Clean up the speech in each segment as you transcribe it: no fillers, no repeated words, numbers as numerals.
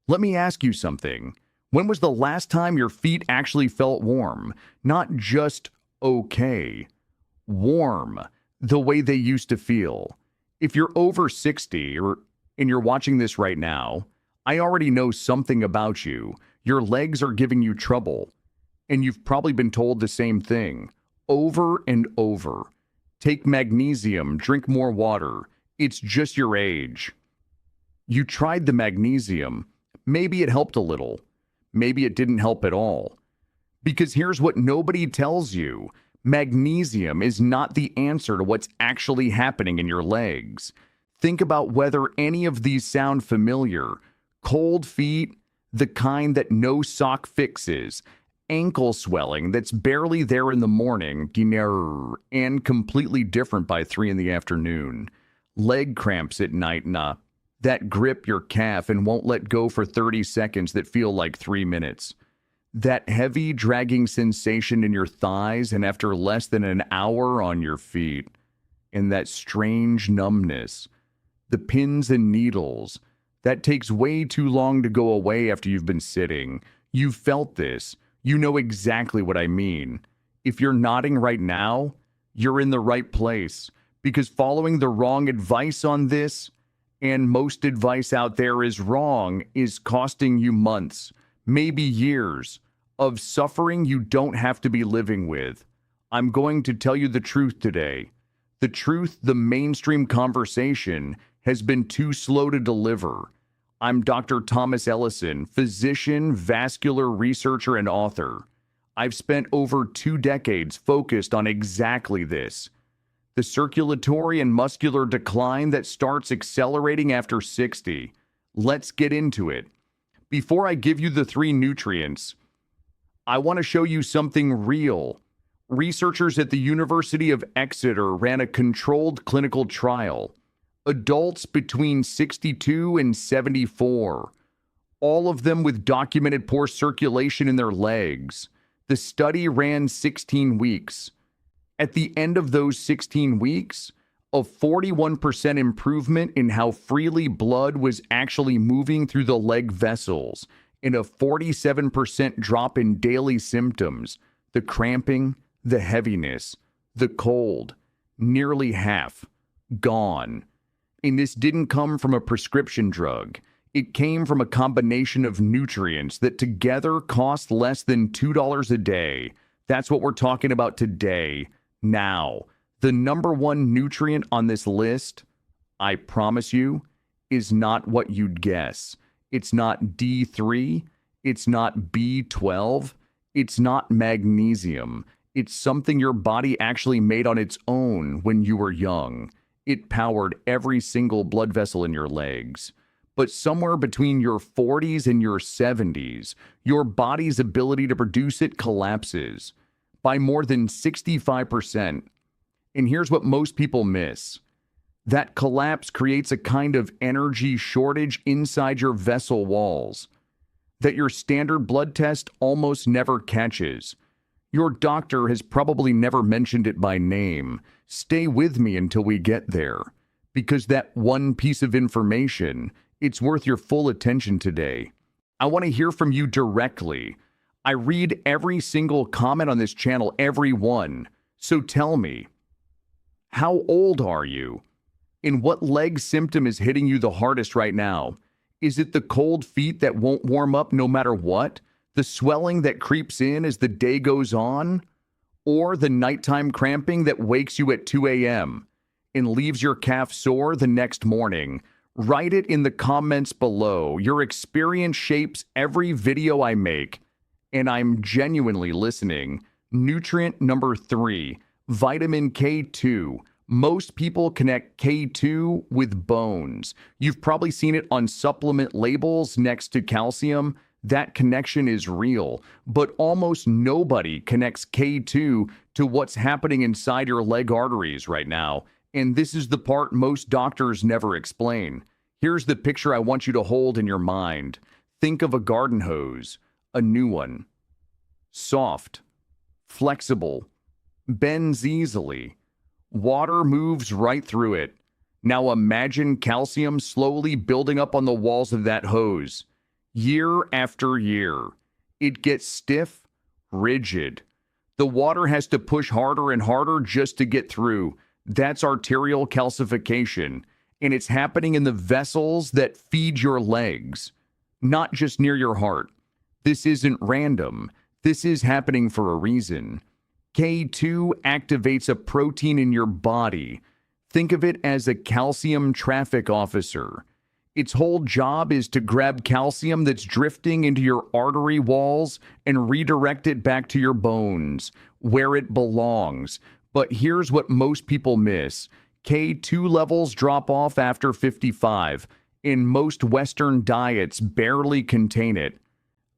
Let me ask you something. When was the last time your feet actually felt warm? Not just okay. Warm, the way they used to feel. If you're over 60 and you're watching this right now, I already know something about you. Your legs are giving you trouble. And you've probably been told the same thing over and over. Take magnesium, drink more water. It's just your age. You tried the magnesium. Maybe it helped a little. Maybe it didn't help at all. Because here's what nobody tells you. Magnesium is not the answer to what's actually happening in your legs. Think about whether any of these sound familiar. Cold feet, the kind that no sock fixes. Ankle swelling that's barely there in the morning, and completely different by 3 in the afternoon. Leg cramps at night, that grip your calf and won't let go for 30 seconds that feel like 3 minutes. That heavy, dragging sensation in your thighs and after less than an hour on your feet. And that strange numbness. The pins and needles. That takes way too long to go away after you've been sitting. You've felt this. You know exactly what I mean. If you're nodding right now, you're in the right place. Because following the wrong advice on this, and most advice out there is wrong, is costing you months, maybe years, of suffering you don't have to be living with. I'm going to tell you the truth today. The truth the mainstream conversation has been too slow to deliver. I'm Dr. Thomas Ellison, physician, vascular researcher, and author. I've spent over 2 decades focused on exactly this. The circulatory and muscular decline that starts accelerating after 60. Let's get into it. Before I give you the 3 nutrients, I want to show you something real. Researchers at the University of Exeter ran a controlled clinical trial. Adults between 62 and 74, all of them with documented poor circulation in their legs. The study ran 16 weeks. At the end of those 16 weeks, a 41% improvement in how freely blood was actually moving through the leg vessels, and a 47% drop in daily symptoms, the cramping, the heaviness, the cold, nearly half, gone. And this didn't come from a prescription drug. It came from a combination of nutrients that together cost less than $2 a day. That's what we're talking about today. Now, the number 1 nutrient on this list, I promise you, is not what you'd guess. It's not D3. It's not B12. It's not magnesium. It's something your body actually made on its own when you were young. It powered every single blood vessel in your legs. But somewhere between your 40s and your 70s, your body's ability to produce it collapses by more than 65%. And here's what most people miss. That collapse creates a kind of energy shortage inside your vessel walls that your standard blood test almost never catches. Your doctor has probably never mentioned it by name. Stay with me until we get there, because that one piece of information, it's worth your full attention today. I want to hear from you directly. I read every single comment on this channel, every one. So tell me, how old are you? And what leg symptom is hitting you the hardest right now? Is it the cold feet that won't warm up no matter what? The swelling that creeps in as the day goes on? Or the nighttime cramping that wakes you at 2 a.m. and leaves your calf sore the next morning? Write it in the comments below. Your experience shapes every video I make, and I'm genuinely listening. Nutrient number 3, vitamin K2. Most people connect K2 with bones. You've probably seen it on supplement labels next to calcium. That connection is real, but almost nobody connects K2 to what's happening inside your leg arteries right now. And this is the part most doctors never explain. Here's the picture I want you to hold in your mind. Think of a garden hose, a new one. Soft, flexible, bends easily. Water moves right through it. Now imagine calcium slowly building up on the walls of that hose. year after year. It gets stiff, rigid. The water has to push harder and harder just to get through. That's arterial calcification, and it's happening in the vessels that feed your legs, not just near your heart. This isn't random. This is happening for a reason. K2 activates a protein in your body. Think of it as a calcium traffic officer. Its whole job is to grab calcium that's drifting into your artery walls and redirect it back to your bones, where it belongs. But here's what most people miss. K2 levels drop off after 55, and most Western diets barely contain it.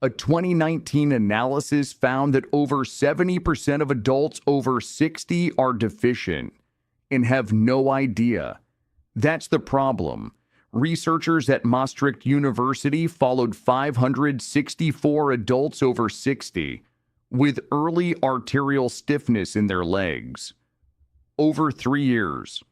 A 2019 analysis found that over 70% of adults over 60 are deficient and have no idea. That's the problem. Researchers at Maastricht University followed 564 adults over 60 with early arterial stiffness in their legs. Over 3 years.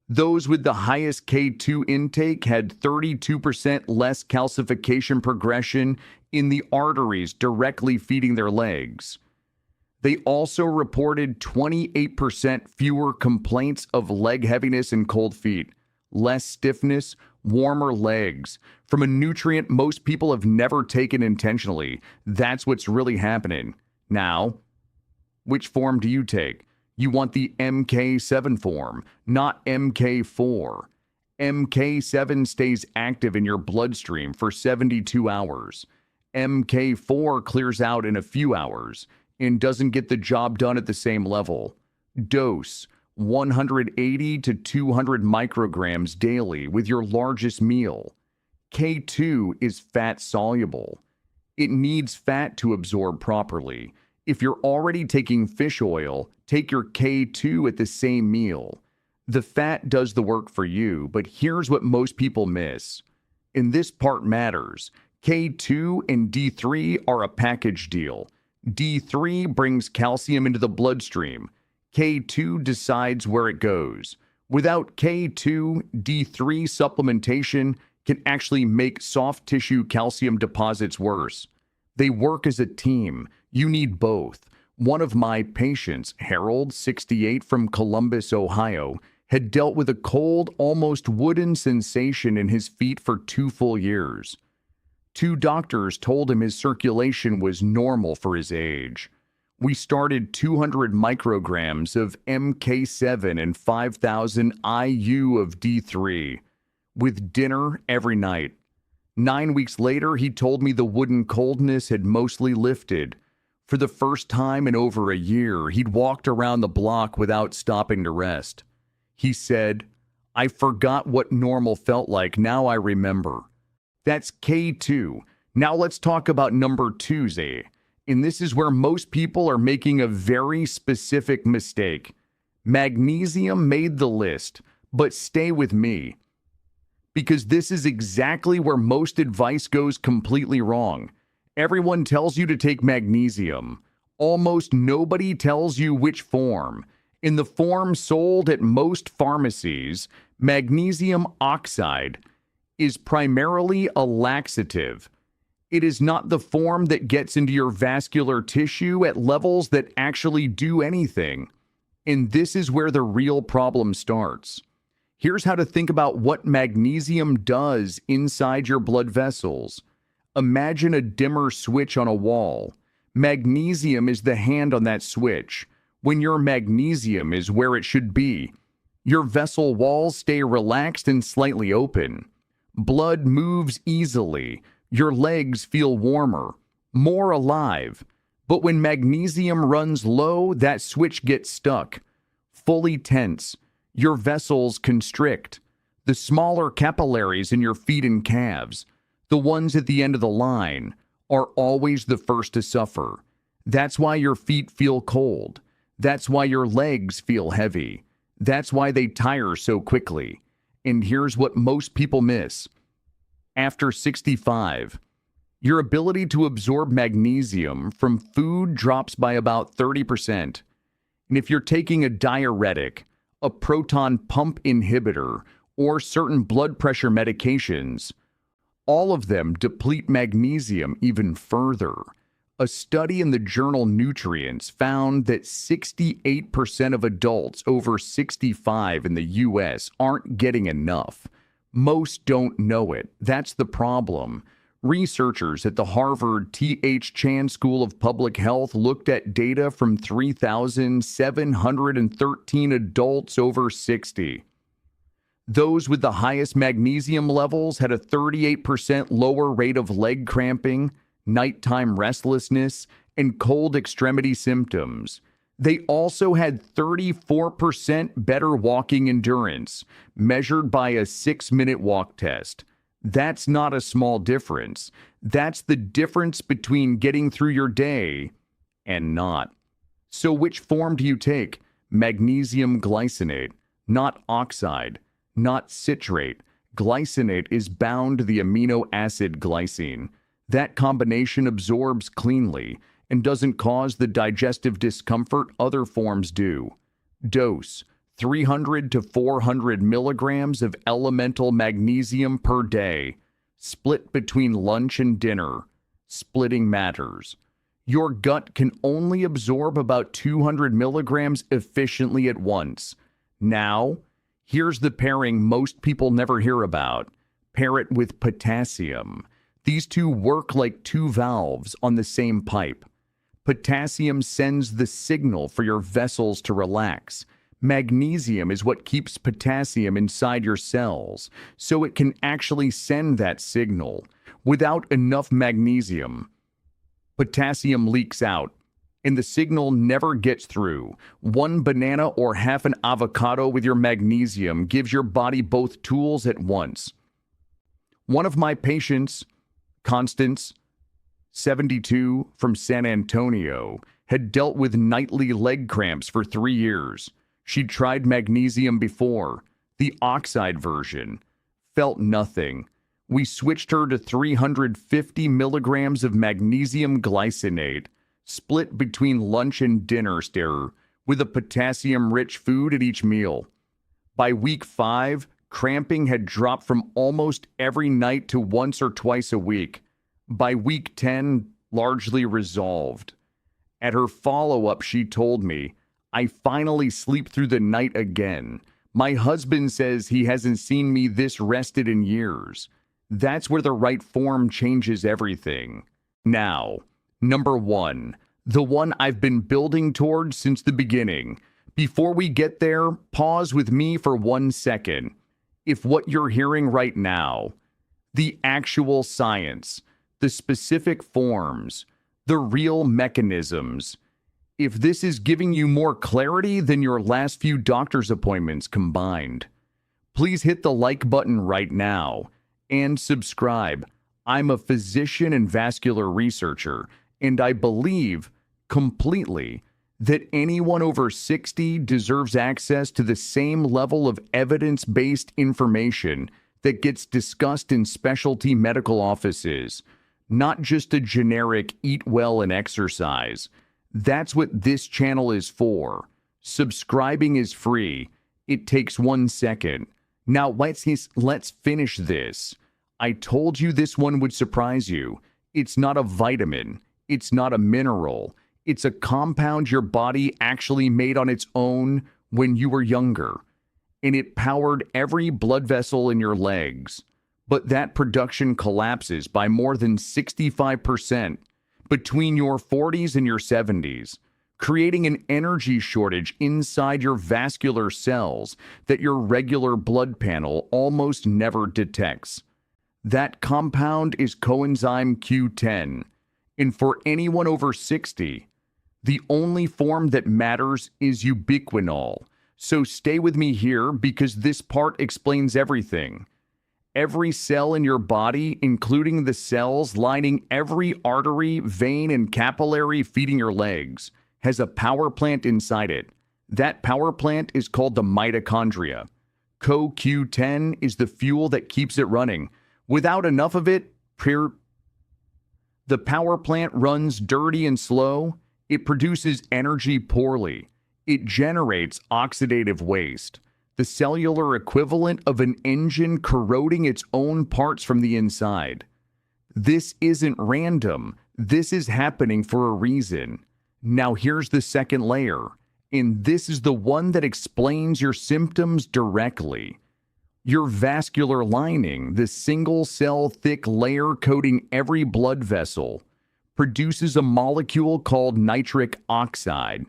Those with the highest K2 intake had 32% less calcification progression in the arteries directly feeding their legs. They also reported 28% fewer complaints of leg heaviness and cold feet, less stiffness, warmer legs, from a nutrient most people have never taken intentionally. That's what's really happening. Now, which form do you take? You want the MK7 form, not MK4. MK7 stays active in your bloodstream for 72 hours. MK4 clears out in a few hours and doesn't get the job done at the same level. Dose: 180 to 200 micrograms daily with your largest meal. K2 is fat soluble. It needs fat to absorb properly. If you're already taking fish oil, take your K2 at the same meal. The fat does the work for you, but here's what most people miss. And this part matters. K2 and D3 are a package deal. D3 brings calcium into the bloodstream. K2 decides where it goes. Without K2, D3 supplementation can actually make soft tissue calcium deposits worse. They work as a team. You need both. One of my patients, Harold, 68, from Columbus, Ohio, had dealt with a cold, almost wooden sensation in his feet for 2 full years. 2 doctors told him his circulation was normal for his age. We started 200 micrograms of MK7 and 5,000 IU of D3 with dinner every night. 9 weeks later, he told me the wooden coldness had mostly lifted. For the first time in over a year, he'd walked around the block without stopping to rest. He said, "I forgot what normal felt like. Now I remember." That's K2. Now let's talk about number 2's, and this is where most people are making a very specific mistake. Magnesium made the list, but stay with me, because this is exactly where most advice goes completely wrong. Everyone tells you to take magnesium. Almost nobody tells you which form. In the form sold at most pharmacies, magnesium oxide is primarily a laxative. It is not the form that gets into your vascular tissue at levels that actually do anything. And this is where the real problem starts. Here's how to think about what magnesium does inside your blood vessels. Imagine a dimmer switch on a wall. Magnesium is the hand on that switch. When your magnesium is where it should be, your vessel walls stay relaxed and slightly open. Blood moves easily. Your legs feel warmer, more alive. But when magnesium runs low, that switch gets stuck, fully tense. Your vessels constrict. The smaller capillaries in your feet and calves, the ones at the end of the line, are always the first to suffer. That's why your feet feel cold. That's why your legs feel heavy. That's why they tire so quickly. And here's what most people miss. After 65, your ability to absorb magnesium from food drops by about 30%. And if you're taking a diuretic, a proton pump inhibitor, or certain blood pressure medications, All of them deplete magnesium even further. A study in the journal Nutrients found that 68% of adults over 65 in the US aren't getting enough. Most don't know it. That's the problem. Researchers at the Harvard T.H. Chan School of Public Health looked at data from 3,713 adults over 60. Those with the highest magnesium levels had a 38% lower rate of leg cramping, nighttime restlessness, and cold extremity symptoms. They also had 34% better walking endurance, measured by a 6-minute walk test. That's not a small difference. That's the difference between getting through your day and not. So which form do you take? Magnesium glycinate, not oxide, not citrate. Glycinate is bound to the amino acid glycine. That combination absorbs cleanly and doesn't cause the digestive discomfort other forms do. Dose: 300 to 400 milligrams of elemental magnesium per day, split between lunch and dinner. Splitting matters. Your gut can only absorb about 200 milligrams efficiently at once. Now, here's the pairing most people never hear about. Pair it with potassium. These two work like two valves on the same pipe. Potassium sends the signal for your vessels to relax. Magnesium is what keeps potassium inside your cells, so it can actually send that signal. Without enough magnesium, potassium leaks out, and the signal never gets through. One banana or half an avocado with your magnesium gives your body both tools at once. One of my patients, Constance, 72, from San Antonio, had dealt with nightly leg cramps for 3 years. She'd tried magnesium before, the oxide version, felt nothing. We switched her to 350 milligrams of magnesium glycinate, split between lunch and dinner stir, with a potassium-rich food at each meal. By week 5, cramping had dropped from almost every night to once or twice a week. By week 10, largely resolved. At her follow-up, she told me, "I finally sleep through the night again. My husband says he hasn't seen me this rested in years." That's where the right form changes everything. Now, number 1, the one I've been building towards since the beginning. Before we get there, pause with me for 1 second. If what you're hearing right now, the actual science, the specific forms, the real mechanisms, if this is giving you more clarity than your last few doctor's appointments combined, please hit the like button right now and subscribe. I'm a physician and vascular researcher, and I believe completely that anyone over 60 deserves access to the same level of evidence-based information that gets discussed in specialty medical offices, not just a generic eat well and exercise. That's what this channel is for. Subscribing is free. It takes 1 second. Now let's finish this. I told you this one would surprise you. It's not a vitamin. It's not a mineral. It's a compound your body actually made on its own when you were younger. And it powered every blood vessel in your legs. But that production collapses by more than 65% between your 40s and your 70s, creating an energy shortage inside your vascular cells that your regular blood panel almost never detects. That compound is coenzyme Q10, and for anyone over 60, the only form that matters is ubiquinol. So stay with me here because this part explains everything. Every cell in your body, including the cells lining every artery, vein, and capillary feeding your legs, has a power plant inside it. That power plant is called the mitochondria. CoQ10 is the fuel that keeps it running. Without enough of it, the power plant runs dirty and slow. It produces energy poorly. It generates oxidative waste. the cellular equivalent of an engine corroding its own parts from the inside. This isn't random. This is happening for a reason. Now here's the second layer, and this is the one that explains your symptoms directly. Your vascular lining, the single-cell thick layer coating every blood vessel, produces a molecule called nitric oxide.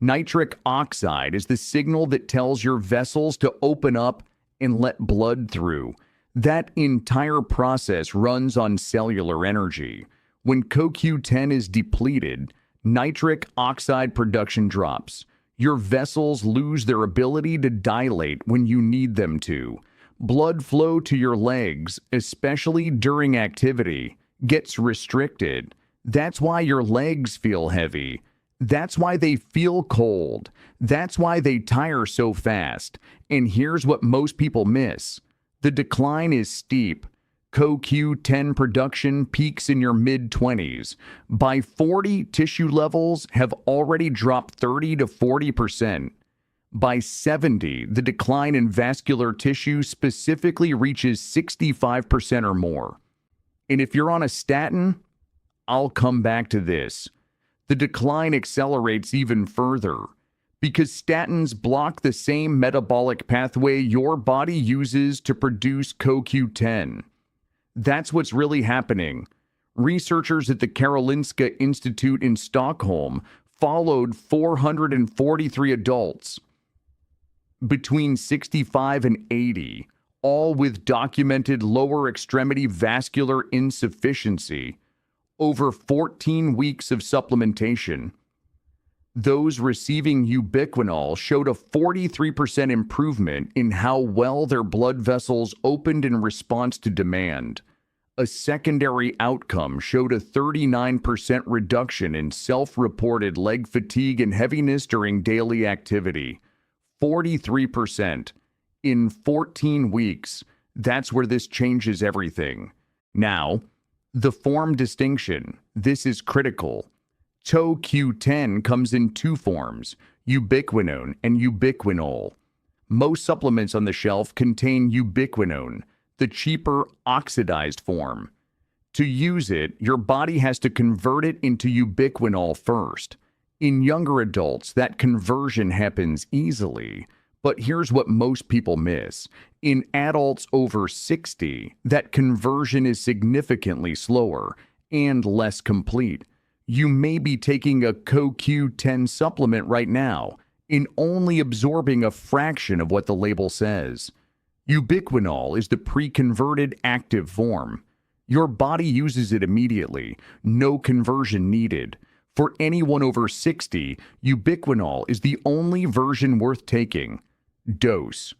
Nitric oxide is the signal that tells your vessels to open up and let blood through. That entire process runs on cellular energy. When CoQ10 is depleted, nitric oxide production drops. Your vessels lose their ability to dilate when you need them to. Blood flow to your legs, especially during activity, gets restricted. That's why your legs feel heavy. That's why they feel cold. That's why they tire so fast. And here's what most people miss. The decline is steep. CoQ10 production peaks in your mid-20s. By 40, tissue levels have already dropped 30 to 40%. By 70, the decline in vascular tissue specifically reaches 65% or more. And if you're on a statin, I'll come back to this. The decline accelerates even further because statins block the same metabolic pathway your body uses to produce CoQ10. That's what's really happening. Researchers at the Karolinska Institute in Stockholm followed 443 adults between 65 and 80, all with documented lower extremity vascular insufficiency, over 14 weeks of supplementation. Those receiving ubiquinol showed a 43% improvement in how well their blood vessels opened in response to demand. A secondary outcome showed a 39% reduction in self-reported leg fatigue and heaviness during daily activity. 43% in 14 weeks. That's where this changes everything. Now, the form distinction. This is critical. CoQ10 comes in two forms, ubiquinone and ubiquinol. Most supplements on the shelf contain ubiquinone, the cheaper oxidized form. To use it, your body has to convert it into ubiquinol first. In younger adults, that conversion happens easily. But here's what most people miss. In adults over 60, that conversion is significantly slower and less complete. You may be taking a CoQ10 supplement right now and only absorbing a fraction of what the label says. Ubiquinol is the pre-converted active form. Your body uses it immediately, no conversion needed. For anyone over 60, ubiquinol is the only version worth taking. Dose: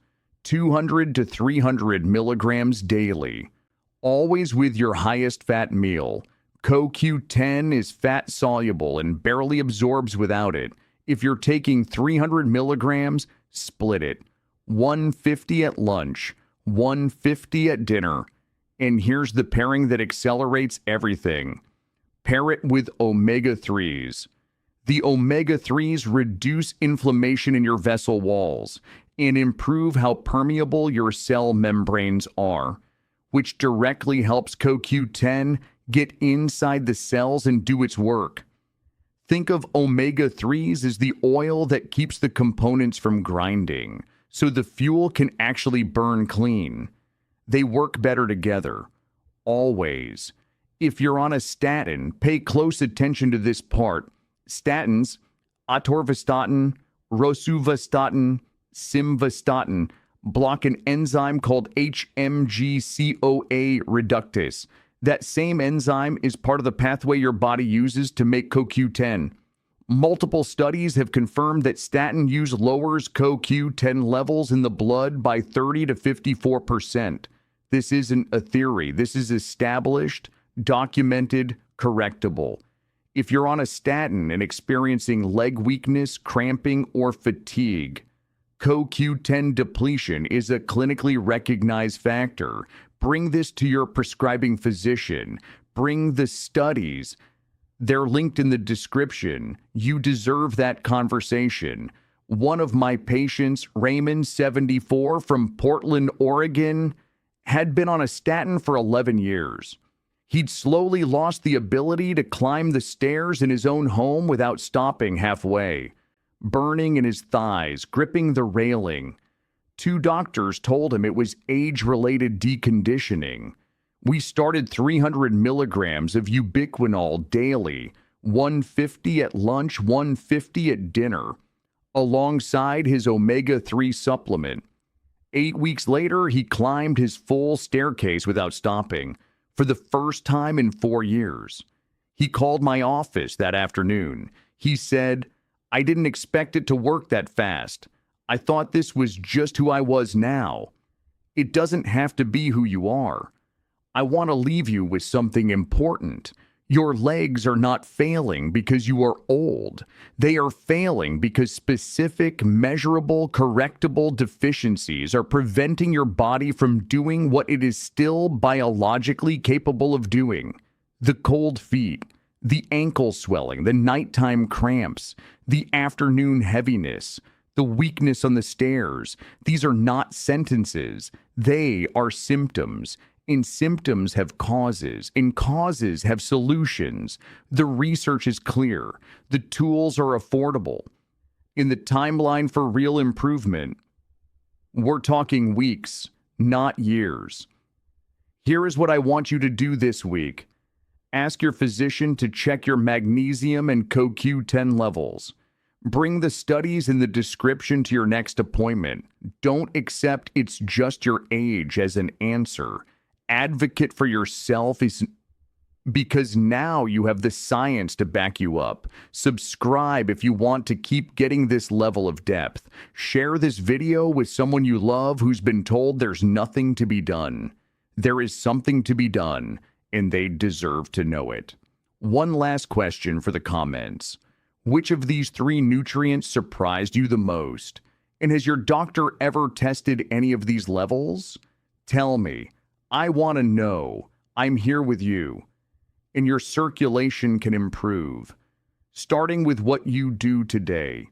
200 to 300 milligrams daily. Always with your highest fat meal. CoQ10 is fat soluble and barely absorbs without it. If you're taking 300 milligrams, split it. 150 at lunch, 150 at dinner. And here's the pairing that accelerates everything. Pair it with omega-3s. The omega-3s reduce inflammation in your vessel walls and improve how permeable your cell membranes are, which directly helps CoQ10 get inside the cells and do its work. Think of omega-3s as the oil that keeps the components from grinding, so the fuel can actually burn clean. They work better together, always. If you're on a statin, pay close attention to this part. Statins, atorvastatin, rosuvastatin, simvastatin, block an enzyme called HMG-CoA reductase. That same enzyme is part of the pathway your body uses to make CoQ10. Multiple studies have confirmed that statin use lowers CoQ10 levels in the blood by 30 to 54%. This isn't a theory. This is established, documented, correctable. If you're on a statin and experiencing leg weakness, cramping, or fatigue, CoQ10 depletion is a clinically recognized factor. Bring this to your prescribing physician. Bring the studies. They're linked in the description. You deserve that conversation. One of my patients, Raymond, 74, from Portland, Oregon, had been on a statin for 11 years. He'd slowly lost the ability to climb the stairs in his own home without stopping halfway, burning in his thighs, gripping the railing. 2 doctors told him it was age-related deconditioning. We started 300 milligrams of Ubiquinol daily, 150 at lunch, 150 at dinner, alongside his omega-3 supplement. 8 weeks later, he climbed his full staircase without stopping, for the first time in 4 years. He called my office that afternoon. He said, "I didn't expect it to work that fast. I thought this was just who I was now. It doesn't have to be who you are. I want to leave you with something important. Your legs are not failing because you are old. They are failing because specific, measurable, correctable deficiencies are preventing your body from doing what it is still biologically capable of doing. The cold feet, the ankle swelling, the nighttime cramps, the afternoon heaviness, the weakness on the stairs. These are not sentences. They are symptoms. And symptoms have causes, and causes have solutions. The research is clear. The tools are affordable. In the timeline for real improvement, we're talking weeks, not years. Here is what I want you to do this week. Ask your physician to check your magnesium and CoQ10 levels. Bring the studies in the description to your next appointment. Don't accept it's just your age as an answer. Advocate for yourself is because now you have the science to back you up. Subscribe if you want to keep getting this level of depth. Share this video with someone you love who's been told there's nothing to be done. There is something to be done, and they deserve to know it. One last question for the comments. Which of these 3 nutrients surprised you the most? And has your doctor ever tested any of these levels? Tell me. I want to know. I'm here with you. And your circulation can improve, starting with what you do today.